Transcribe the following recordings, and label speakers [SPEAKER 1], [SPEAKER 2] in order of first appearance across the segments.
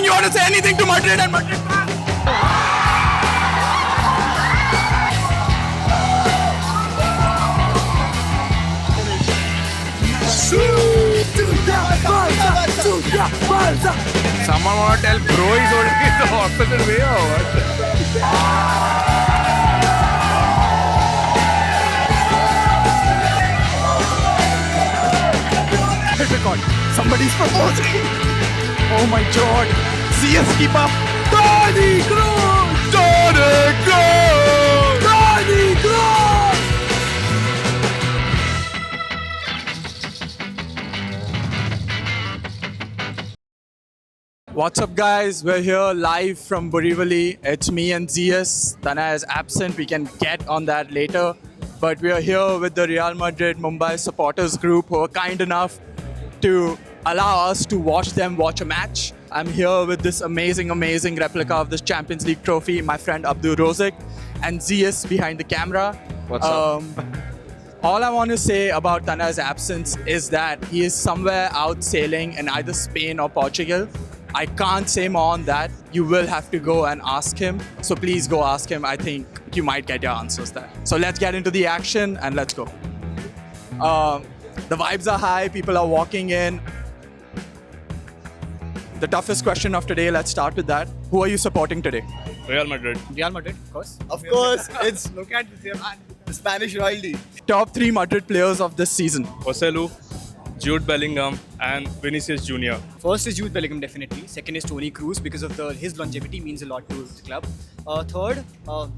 [SPEAKER 1] anything? You want to say anything to Madrid and Madrid fans?
[SPEAKER 2] Someone want to tell bro he's holding it the opposite way or what?
[SPEAKER 1] Hit record. Somebody's proposing. Oh my god. CS keeper. Toni Kroos. Toni Kroos. Toni Kroos. What's up, guys? We're here live from Borivali. It's me and Zias. Tana is absent. We can get on that later. But we are here with the Real Madrid Mumbai supporters group who are kind enough to allow us to watch them watch a match. I'm here with this amazing replica of this Champions League trophy, my friend Abdul Rozik, and Zias behind the camera.
[SPEAKER 2] What's up?
[SPEAKER 1] All I want to say about Tana's absence is that he is somewhere out sailing in either Spain or Portugal. I can't say more on that. You will have to go and ask him. So please go ask him. I think you might get your answers there. So let's get into the action and let's go. The vibes are high. People are walking in. The toughest question of today, let's start with that. Who are you supporting today?
[SPEAKER 2] Real Madrid.
[SPEAKER 1] Real Madrid, of course.
[SPEAKER 3] Of course, it's look at the Spanish royalty.
[SPEAKER 1] Top 3 Madrid players of this season.
[SPEAKER 2] Joselu, Jude Bellingham and Vinicius Junior.
[SPEAKER 4] First is Jude Bellingham, definitely. Second is Toni Kroos because of his longevity means a lot to the club. Third,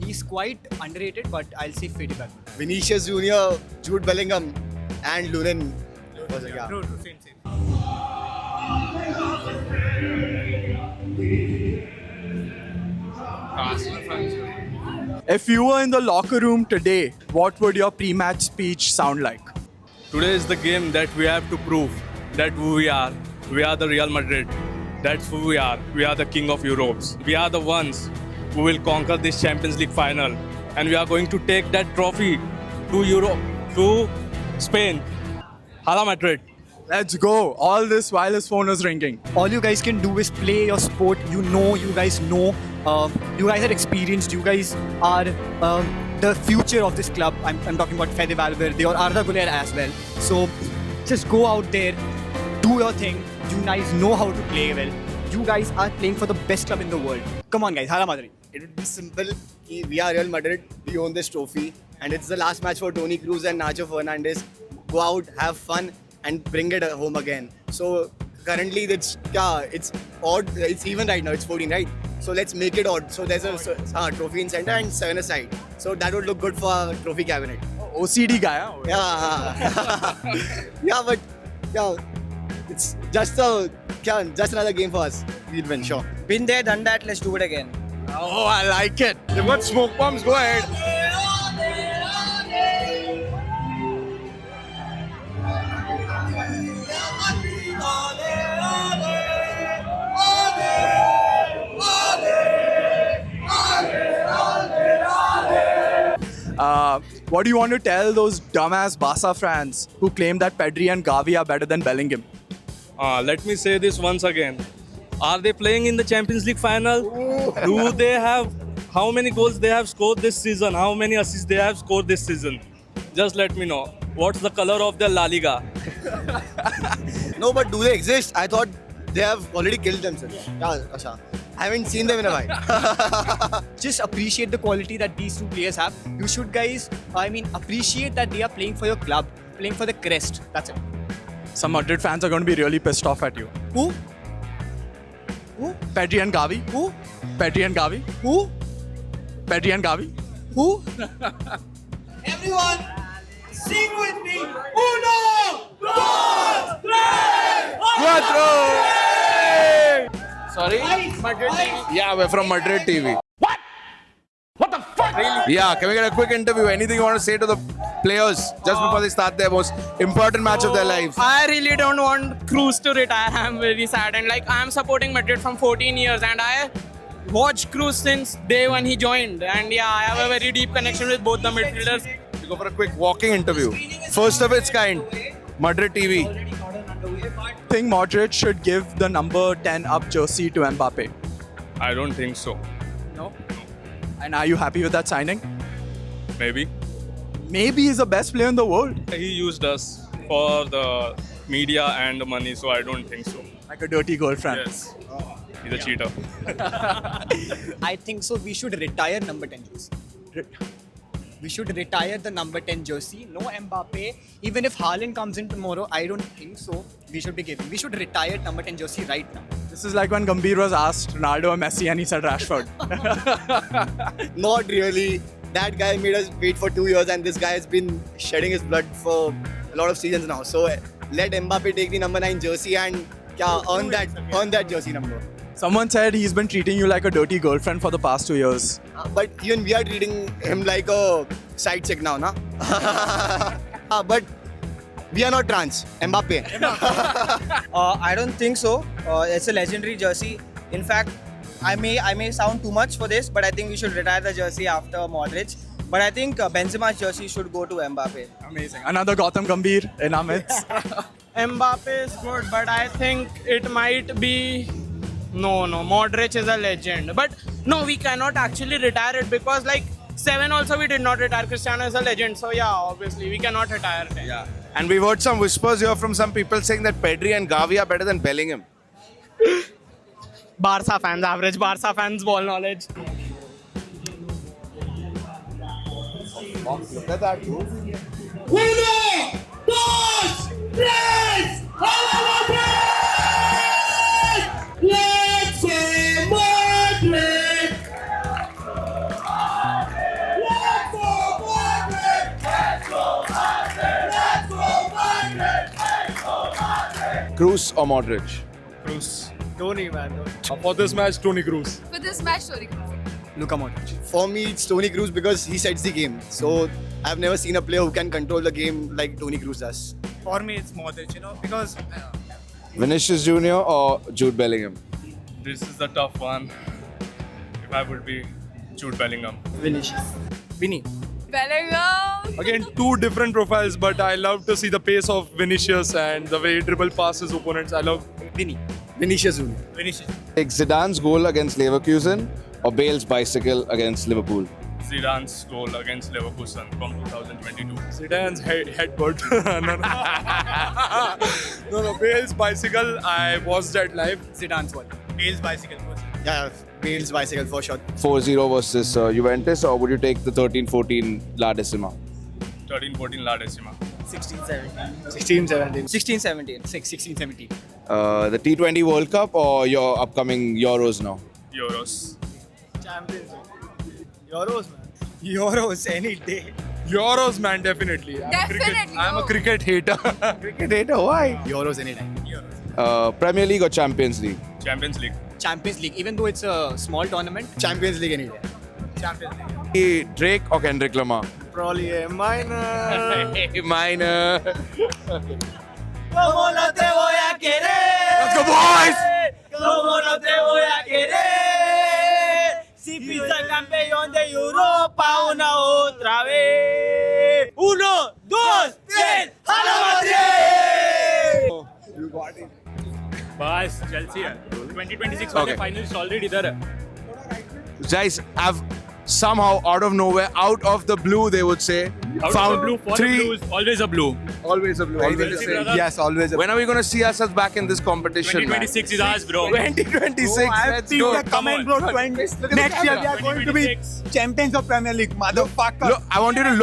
[SPEAKER 4] he's quite underrated, but I'll say Fede Valverde.
[SPEAKER 3] Vinicius Junior, Jude Bellingham, and Lunin. Yeah.
[SPEAKER 4] True, same.
[SPEAKER 1] If you were in the locker room today, what would your pre-match speech sound like?
[SPEAKER 2] Today is the game that we have to prove that who we are. We are the Real Madrid. That's who we are. We are the king of Europe. We are the ones who will conquer this Champions League final. And we are going to take that trophy to Europe, to Spain. Hala Madrid.
[SPEAKER 1] Let's go. All this while his phone is ringing.
[SPEAKER 4] All you guys can do is play your sport. You guys know. You guys are experienced. You guys are the future of this club. I'm talking about Fede Valverde or Arda Güler as well. So just go out there, do your thing. You guys know how to play well. You guys are playing for the best club in the world. Come on, guys. Hala Madrid.
[SPEAKER 3] It would be simple. We are Real Madrid. We own this trophy, and it's the last match for Toni Kroos and Nacho Fernandes. Go out, have fun, and bring it home again. So currently it's odd. It's even right now. It's 14, right? So let's make it odd. So there's a trophy in center and 7 aside. So that would look good for our trophy cabinet.
[SPEAKER 1] OCD guy, huh?
[SPEAKER 3] Yeah. Yeah, it's just another game for us. We'll win, sure.
[SPEAKER 4] Been there, done that. Let's do it again.
[SPEAKER 1] Oh, I like it.
[SPEAKER 2] They've got smoke bombs. Go ahead.
[SPEAKER 1] What do you want to tell those dumbass Barca fans who claim that Pedri and Gavi are better than Bellingham?
[SPEAKER 2] Let me say this once again. Are they playing in the Champions League final? Do they have how many goals they have scored this season? How many assists they have scored this season? Just let me know. What's the color of their La Liga?
[SPEAKER 3] No, but do they exist? I thought they have already killed themselves. Yeah, Asha. I haven't seen them in a while.
[SPEAKER 4] Just appreciate the quality that these two players have. You should guys, appreciate that they are playing for your club, playing for the crest. That's it.
[SPEAKER 1] Some Madrid fans are going to be really pissed off at you.
[SPEAKER 4] Who?
[SPEAKER 1] Pedri and Gavi?
[SPEAKER 4] Who?
[SPEAKER 1] Pedri and Gavi?
[SPEAKER 4] Who?
[SPEAKER 1] Pedri and Gavi?
[SPEAKER 4] Who?
[SPEAKER 5] Everyone, sing with me. Uno, dos, tres,
[SPEAKER 2] Cuatro!
[SPEAKER 5] Sorry?
[SPEAKER 2] Yeah, we're from Madrid TV. What? What the fuck? Really? Yeah, can we get a quick interview? Anything you want to say to the players just before they start their most important match of their lives?
[SPEAKER 6] I really don't want Kroos to retire. I'm very sad, and I'm supporting Madrid from 14 years, and I watched Kroos since day when he joined, and yeah, I have a very deep connection with both the midfielders.
[SPEAKER 2] We go for a quick walking interview. First of its kind, Madrid TV.
[SPEAKER 1] think Modric should give the number 10 up jersey to Mbappe?
[SPEAKER 2] I don't think so.
[SPEAKER 1] No. And are you happy with that signing?
[SPEAKER 2] Maybe.
[SPEAKER 1] Maybe he's the best player in the world.
[SPEAKER 2] He used us for the media and the money, so I don't think so.
[SPEAKER 1] Like a dirty girlfriend.
[SPEAKER 2] Yes. He's a cheater.
[SPEAKER 4] I think so. We should retire number 10 jersey. We should retire the number 10 jersey. No Mbappe. Even if Haaland comes in tomorrow, I don't think so. We should be giving. We should retire number 10 jersey right now.
[SPEAKER 1] This is like when Gambhir was asked Ronaldo or Messi and he said Rashford.
[SPEAKER 3] Not really. That guy made us wait for 2 years, and this guy has been shedding his blood for a lot of seasons now. So let Mbappe take the number 9 jersey and earn that jersey number.
[SPEAKER 1] Someone said he's been treating you like a dirty girlfriend for the past 2 years.
[SPEAKER 3] But even we are treating him like a side chick now, na? But we are not trans. Mbappe.
[SPEAKER 5] I don't think so. It's a legendary jersey. In fact, I may sound too much for this, but I think we should retire the jersey after Modric. But I think Benzema's jersey should go to Mbappe.
[SPEAKER 1] Amazing. Another Gautam Gambhir in our midst.
[SPEAKER 6] Mbappe is good, but I think it might be. No, Modric is a legend. But no, we cannot actually retire it because like 7 also we did not retire. Cristiano is a legend. So yeah, obviously we cannot retire 10.
[SPEAKER 7] Yeah. And we've heard some whispers here from some people saying that Pedri and Gavi are better than Bellingham.
[SPEAKER 6] Barca fans, average Barca fans ball knowledge.
[SPEAKER 7] Look at that. Kroos or Modric?
[SPEAKER 2] Cruz.
[SPEAKER 6] Tony, man.
[SPEAKER 2] For this match, Tony Cruz.
[SPEAKER 8] For this match, Toni Kroos.
[SPEAKER 4] Luka Modric.
[SPEAKER 3] For me, it's Toni Kroos because he sets the game. So I've never seen a player who can control the game like Toni Kroos does.
[SPEAKER 4] For me, it's Modric, because
[SPEAKER 7] Vinicius Jr. or Jude Bellingham?
[SPEAKER 2] This is the tough one. If I would be Jude Bellingham.
[SPEAKER 4] Vinny.
[SPEAKER 8] Bellingham.
[SPEAKER 2] Again, two different profiles, but I love to see the pace of Vinicius and the way he dribble passes opponents. I love
[SPEAKER 4] Vinny.
[SPEAKER 3] Vinicius Junior.
[SPEAKER 4] Vinicius.
[SPEAKER 7] Take Zidane's goal against Leverkusen or Bale's bicycle against Liverpool?
[SPEAKER 2] Zidane's goal against Leverkusen from 2022. Zidane's headbutt. no, Bale's bicycle. I watched that live.
[SPEAKER 4] Zidane's one. Bale's bicycle.
[SPEAKER 3] Yeah, Bale's bicycle for sure.
[SPEAKER 7] 4-0 versus Juventus, or would you take the 13-14 La Decima?
[SPEAKER 2] 13-14 La Decima.
[SPEAKER 5] 16-17.
[SPEAKER 4] 16-17.
[SPEAKER 7] The T20 World Cup or your upcoming Euros now?
[SPEAKER 2] Euros.
[SPEAKER 4] Euros any day.
[SPEAKER 2] Euros, man, definitely.
[SPEAKER 8] Definitely.
[SPEAKER 2] I'm a cricket hater.
[SPEAKER 7] Cricket hater, why?
[SPEAKER 3] Euros anytime.
[SPEAKER 7] Premier League or Champions League?
[SPEAKER 2] Champions League.
[SPEAKER 4] Champions League, even though it's a small tournament.
[SPEAKER 3] Champions League any day.
[SPEAKER 7] Drake or Kendrick Lamar?
[SPEAKER 5] Probably a minor.
[SPEAKER 7] Minor.
[SPEAKER 5] ¿Cómo no te voy a querer?
[SPEAKER 7] Let's go, boys!
[SPEAKER 5] ¿Cómo no te voy a querer? Si pisa campeón de Europa una otra vez. 1, 2, 3, ¡Hala Madrid!
[SPEAKER 9] बस Chelsea है 2026
[SPEAKER 7] Okay.
[SPEAKER 9] वाले finals already इधर है
[SPEAKER 7] Guys, I've somehow out of nowhere, out of the blue, they would say, found
[SPEAKER 9] blue for
[SPEAKER 7] three.
[SPEAKER 9] the blues always a blue
[SPEAKER 7] Always a blue. Anything to say?
[SPEAKER 9] brother.
[SPEAKER 7] Yes, always. When are we going to see ourselves back in this competition?
[SPEAKER 9] 2026 is ours bro
[SPEAKER 7] 2026. Let's go.
[SPEAKER 9] come on.
[SPEAKER 7] Look at
[SPEAKER 4] Next
[SPEAKER 7] the
[SPEAKER 4] year we
[SPEAKER 7] camera.
[SPEAKER 4] are going to be
[SPEAKER 9] 2026.
[SPEAKER 4] champions of Premier League, motherfucker.
[SPEAKER 7] Look, I want you to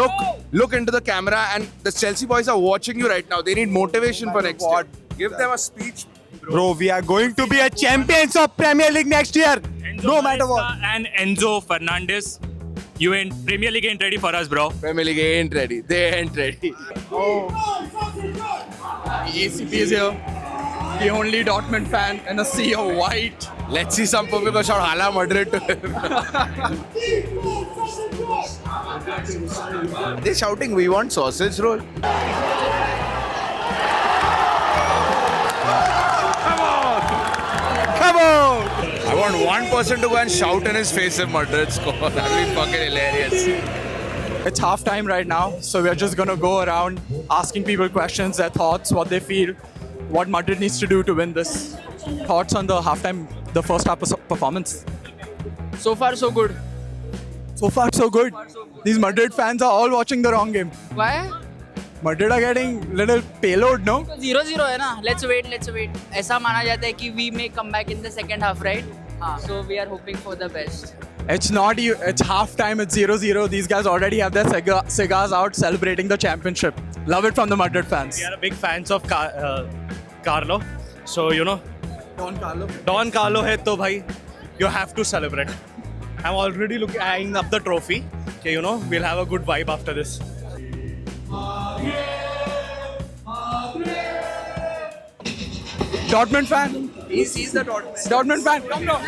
[SPEAKER 7] look into the camera, and the Chelsea boys are watching you right now. They need motivation for next year. Give them a speech.
[SPEAKER 4] Bro, we are going to be a champions of Premier League next year.
[SPEAKER 9] Enzo
[SPEAKER 4] No matter what.
[SPEAKER 9] Maresca and Enzo Fernandez you ain't Premier League ain't ready for us bro
[SPEAKER 7] Premier League ain't ready. They ain't ready.
[SPEAKER 1] The ACP is here. The only Dortmund fan in a sea of white.
[SPEAKER 7] Let's see some people shout Hala Madrid to him. Are they shouting, we want sausage roll? Come on! I want one person to go and shout in his face if Madrid score. That'd be fucking hilarious.
[SPEAKER 1] It's half time right now, so we're just gonna go around asking people questions, their thoughts, what they feel. what Madrid needs to do to win this. Thoughts on the first half performance?
[SPEAKER 6] So far, so good.
[SPEAKER 1] So far, so good. These Madrid fans are all watching the wrong game.
[SPEAKER 6] Why?
[SPEAKER 1] Madrid are getting little payload, no?
[SPEAKER 10] 0-0 है ना. Let's wait. ऐसा माना जाता है कि we may come back in the second half, right? So we are hoping for the best.
[SPEAKER 1] It's not you. It's half time. It's 0-0. These guys already have their cigars out celebrating the championship. Love it from the Madrid fans.
[SPEAKER 2] We are big fans of Carlo. So, you know, Don Carlo hai to bhai, you have to celebrate. I'm already eyeing up the trophy. Okay, you know, we'll have a good vibe after this.
[SPEAKER 1] Dortmund fan.
[SPEAKER 10] He's the Dortmund.
[SPEAKER 1] Dortmund fan. Come now.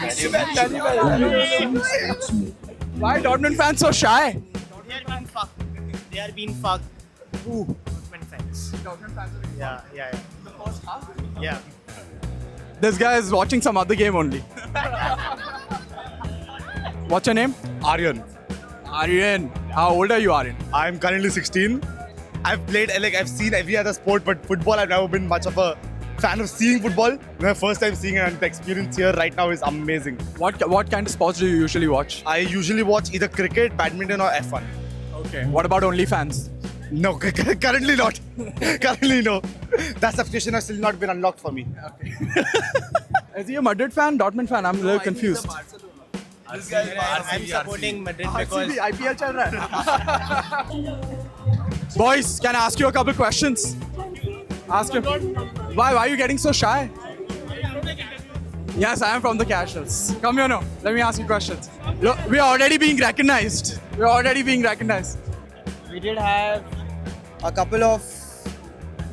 [SPEAKER 1] Why Dortmund fans so shy?
[SPEAKER 5] They are being fucked.
[SPEAKER 1] Who?
[SPEAKER 5] Dortmund fans. Yeah.
[SPEAKER 1] The first half?
[SPEAKER 5] Yeah.
[SPEAKER 1] This guy is watching some other game only. What's your name?
[SPEAKER 2] Aryan.
[SPEAKER 1] Aryan. How old are you, Aryan?
[SPEAKER 2] I'm currently 16. I've seen every other sport, but football I've never been much of a fan of seeing football. My first time seeing it and the experience here right now is amazing.
[SPEAKER 1] What kind of sports do you usually watch?
[SPEAKER 2] I usually watch either cricket, badminton or F1.
[SPEAKER 1] Okay. What about OnlyFans?
[SPEAKER 2] No, currently not. Currently no. That subscription has still not been unlocked for me.
[SPEAKER 1] Is he a Madrid fan, Dortmund fan? I'm a little confused.
[SPEAKER 5] I'm supporting Madrid because
[SPEAKER 1] RCB, IPL chal raha hai. Boys, can I ask you a couple questions? Ask him. Why are you getting so shy? Yes, I am from the Casuals. Come here now. Let me ask you questions. Look, we are already being recognized.
[SPEAKER 5] we did have a couple of.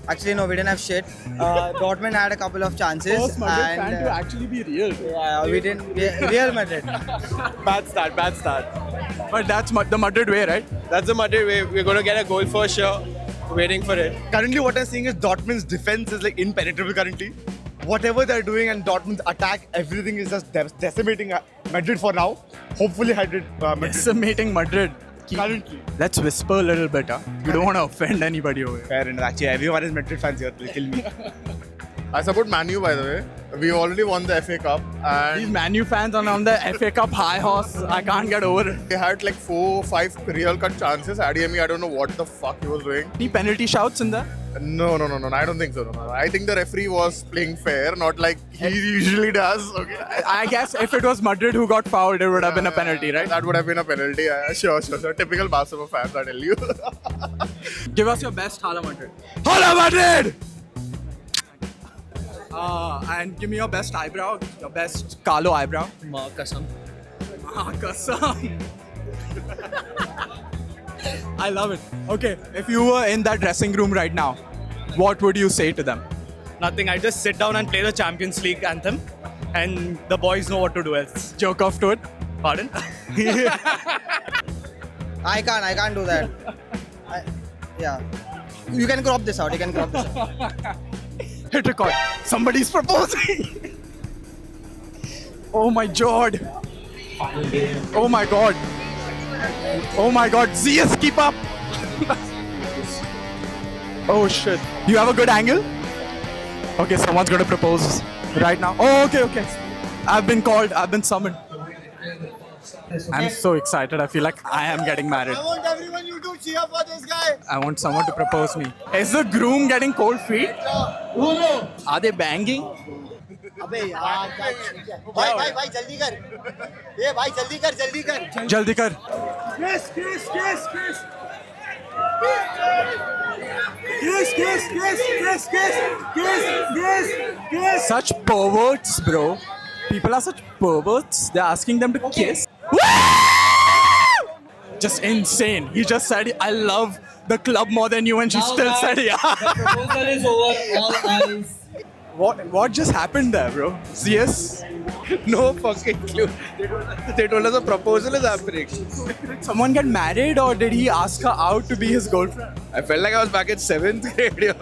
[SPEAKER 5] Actually, no, we didn't have shit. Dortmund had a couple of chances.
[SPEAKER 1] First Madrid
[SPEAKER 5] and,
[SPEAKER 1] fan to actually be real.
[SPEAKER 5] Yeah, we didn't. Real Madrid.
[SPEAKER 1] Bad start. But that's the Madrid way, right?
[SPEAKER 6] That's the Madrid way. We're going to get a goal for sure. Waiting for it.
[SPEAKER 2] Currently what I'm seeing is Dortmund's defense is like impenetrable currently. Whatever they're doing and Dortmund's attack, everything is just decimating Madrid for now. Hopefully Madrid.
[SPEAKER 1] Decimating Madrid.
[SPEAKER 2] Currently.
[SPEAKER 1] Let's whisper a little bit. You don't want to offend anybody over here.
[SPEAKER 2] Fair enough. Actually, everyone is Madrid fans here. They'll kill me.
[SPEAKER 7] I support Man U, by the way. We already won the FA Cup and
[SPEAKER 1] These Man U fans are on the FA Cup high horse. I can't get over it.
[SPEAKER 7] they had like 4 or 5 real cut chances. Adeyemi, I don't know what the fuck he was doing.
[SPEAKER 1] Any penalty shouts in there?
[SPEAKER 7] No. I don't think so. No. I think the referee was playing fair, not like he usually does. Okay.
[SPEAKER 1] I guess if it was Madrid who got fouled, it would have been a penalty, right?
[SPEAKER 7] That would have been a penalty. Sure. Typical Barcelona fans, I tell you.
[SPEAKER 1] Give us your best Hala Madrid. Hala Madrid! And give me your best eyebrow, your best Carlo eyebrow.
[SPEAKER 10] Kasam.
[SPEAKER 1] Kasam. I love it. Okay, if you were in that dressing room right now, what would you say to them?
[SPEAKER 2] Nothing. I just sit down and play the Champions League anthem, and the boys know what to do else.
[SPEAKER 1] Jerk off to it?
[SPEAKER 2] Pardon?
[SPEAKER 5] I can't do that. Yeah. You can crop this out.
[SPEAKER 1] Hit record. Somebody's proposing. Oh my god. Oh my god. ZS, keep up. Oh shit. You have a good angle? Okay, someone's gonna propose right now. Oh, okay. I've been called. I've been summoned. I'm so excited. I feel like I am getting married.
[SPEAKER 3] I want everyone you to cheer for this guy.
[SPEAKER 1] I want someone to propose me. Is the groom getting cold feet? Are they banging?
[SPEAKER 3] अबे यार भाई जल्दी कर ये भाई जल्दी कर
[SPEAKER 1] Jaldi kar. Such perverts, bro. People are such perverts. They're asking them to kiss. Just insane. He just said, I love the club more than you, and she still said, yeah.
[SPEAKER 10] Proposal is over. All eyes.
[SPEAKER 1] What just happened there, bro? CS?
[SPEAKER 6] No fucking clue. They told us a proposal is happening.
[SPEAKER 1] Did someone get married, or did he ask her out to be his girlfriend?
[SPEAKER 6] I felt like I was back in 7th grade.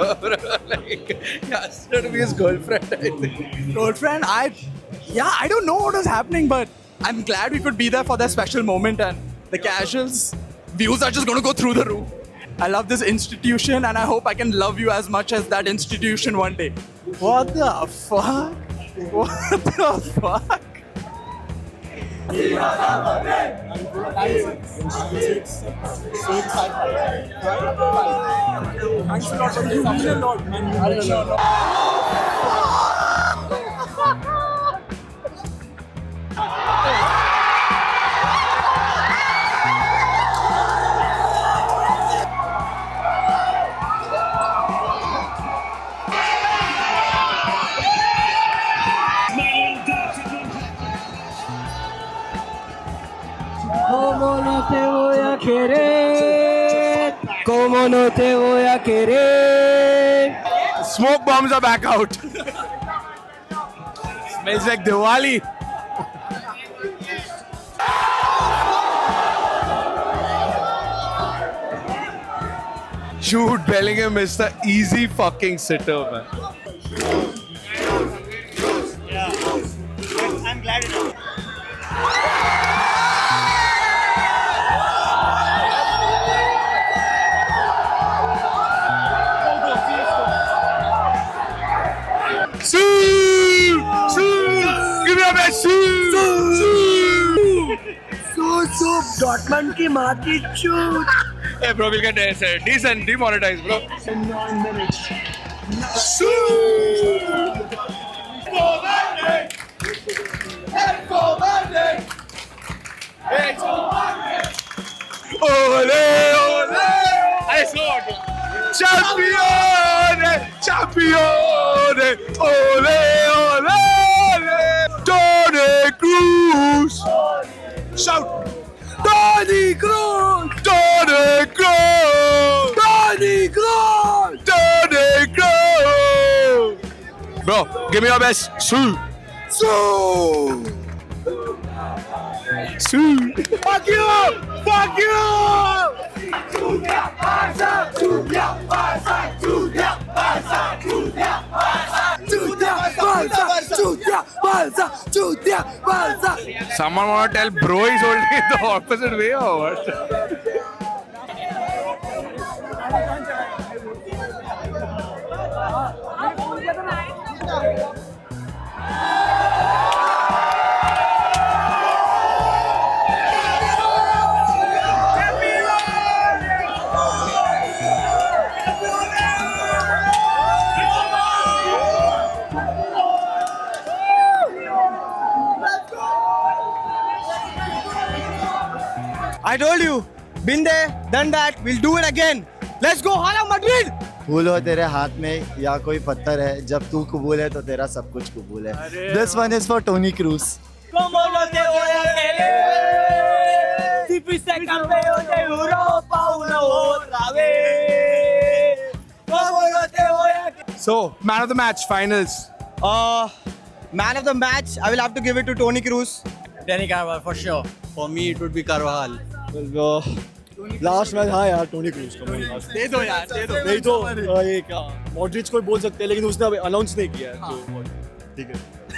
[SPEAKER 6] Like, he asked her to be his girlfriend, I think.
[SPEAKER 1] Girlfriend? I don't know what was happening, but I'm glad we could be there for that special moment, and the Casuals views are just going to go through the roof. I love this institution, and I hope I can love you as much as that institution one day. What the fuck? What the fuck?
[SPEAKER 7] Smoke bombs are back out. Smells like Diwali. Jude Bellingham is the easy fucking sitter, man.
[SPEAKER 5] I'm glad it
[SPEAKER 7] Sue! Sue! Give me a best Sue!
[SPEAKER 5] Dortmund की माँ की चूत.
[SPEAKER 7] Hey bro, we'll get decent demonetized, bro. Ole, ole! I scored! Champione! Champione! Ole, ole! Toni Kroos! Shout! Toni Kroos! Toni Kroos! Toni Kroos! Toni Kroos! Bro, give me your best. Sue! Sue! Sue! Fuck you! Fuck you! Someone wanna tell bro he's holding it the opposite way or what?
[SPEAKER 5] I told you, been there, done that, we'll do it again. Let's go, Hala Madrid!
[SPEAKER 11] फूल हो तेरे हाथ में या कोई पत्थर है, जब तू कबूल है तो तेरा सब कुछ कबूल है. This one is for Toni Kroos.
[SPEAKER 7] So, man of the match, finals.
[SPEAKER 5] Man of the match, I will have to give it to Toni Kroos.
[SPEAKER 4] Danny Carvajal for sure. For me, it would be Carvajal.
[SPEAKER 11] Last match हाँ यार Toni Kroos का
[SPEAKER 1] दे दो यार, दे दो.
[SPEAKER 11] नहीं तो ये क्या मॉड्रिच को बोल सकते हैं लेकिन उसने अभी अनाउंस नहीं किया है तो ठीक है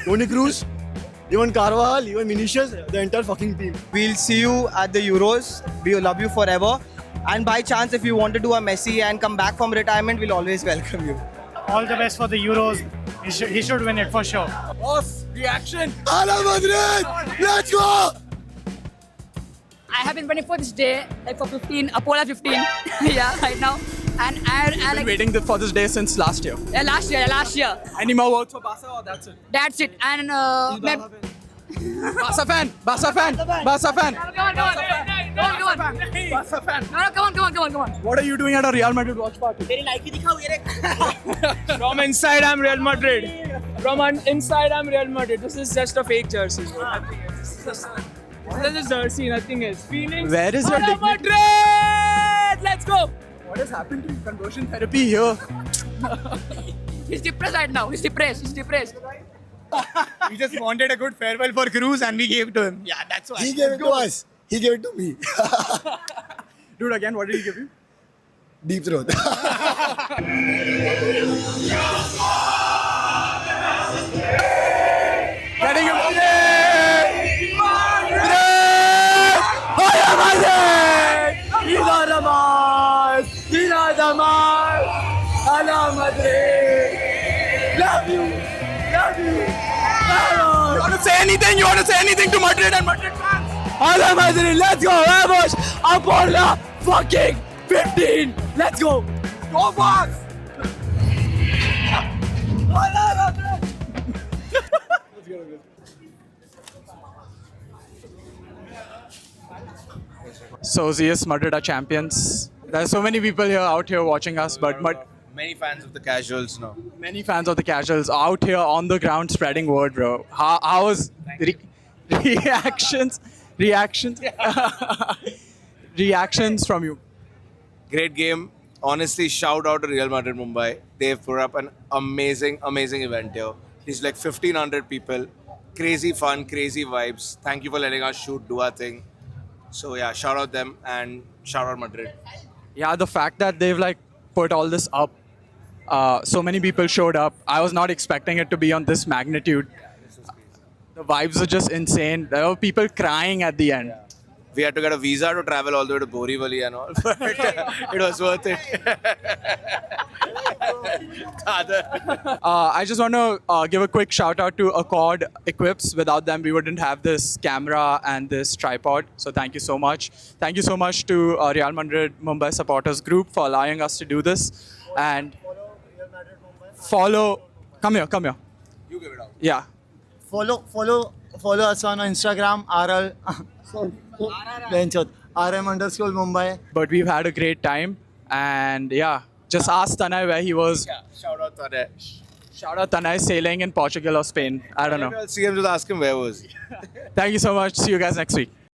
[SPEAKER 11] Toni Kroos even Carvajal even Vinicius the entire fucking team.
[SPEAKER 5] We'll see you at the Euros. We will love you forever. And by chance, if you want to do a Messi and come back from retirement, we'll always welcome you.
[SPEAKER 6] All the best for the Euros. He should win it for sure.
[SPEAKER 1] Boss, reaction.
[SPEAKER 11] Hala Madrid, let's go.
[SPEAKER 8] I have been waiting for this day, like for 15, Apollo 15. Yeah, right now. And I
[SPEAKER 1] Been
[SPEAKER 8] like.
[SPEAKER 1] waiting for this day since last year.
[SPEAKER 8] Yeah, last year.
[SPEAKER 1] Any more words for Barca or that's it?
[SPEAKER 8] That's it. And
[SPEAKER 1] Barca fan. Barca fan. Barca fan.
[SPEAKER 8] Come on.
[SPEAKER 1] Barca fan.
[SPEAKER 8] No, come on.
[SPEAKER 1] What are you doing at a Real Madrid watch party?
[SPEAKER 6] From inside, I'm Real Madrid. From inside, I'm Real Madrid. This is just a fake jersey. This is jersey, nothing else. Feelings.
[SPEAKER 1] Where is your
[SPEAKER 6] Real
[SPEAKER 1] dignity?
[SPEAKER 6] Madrid! Let's go.
[SPEAKER 1] What has happened to you? Conversion therapy here.
[SPEAKER 8] He's depressed right now. He's depressed.
[SPEAKER 4] We just wanted a good farewell for Kroos and we gave it to him. Yeah, that's why.
[SPEAKER 11] He gave it to us. He gave it to me.
[SPEAKER 1] Dude, again, what did he give you?
[SPEAKER 11] Deep throat.
[SPEAKER 1] Getting him.
[SPEAKER 11] He's
[SPEAKER 1] Madrid! Love you! Love you! You want to say anything? You want to say anything to Madrid and Madrid fans?
[SPEAKER 11] Hala Madrid, let's go! Vamos! Apollo fucking 15! Let's go!
[SPEAKER 1] Go Bucks! So ZS Madrid are champions. There's so many people here out here watching us, but
[SPEAKER 7] Many fans of the casuals now.
[SPEAKER 1] many fans of the casuals out here on the ground spreading word, bro. How was reactions reactions from you?
[SPEAKER 7] Great game. Honestly, shout out to Real Madrid Mumbai. They've put up an amazing event here. It's like 1,500 people. Crazy fun, crazy vibes. Thank you for letting us shoot, do our thing. So yeah, shout out them and shout out Madrid.
[SPEAKER 1] Yeah, the fact that they've like put all this up, so many people showed up. I was not expecting it to be on this magnitude. The vibes are just insane. There were people crying at the end.
[SPEAKER 7] We had to get a visa to travel all the way to Borivali and all, but it was worth it.
[SPEAKER 1] I just want to give a quick shout out to Accord Equips. Without them, we wouldn't have this camera and this tripod. So thank you so much. Thank you so much to Real Madrid Mumbai supporters group for allowing us to do this. And follow. Come here.
[SPEAKER 7] You give it out.
[SPEAKER 1] Yeah.
[SPEAKER 11] Follow us on Instagram, RM_Mumbai.
[SPEAKER 1] But we've had a great time. And yeah, just ask Tanay where he was.
[SPEAKER 7] Yeah, shout out Tanay.
[SPEAKER 1] Shout out Tanay sailing in Portugal or Spain. I don't know.
[SPEAKER 7] I'll see him, just ask him where was he.
[SPEAKER 1] Thank you so much. See you guys next week.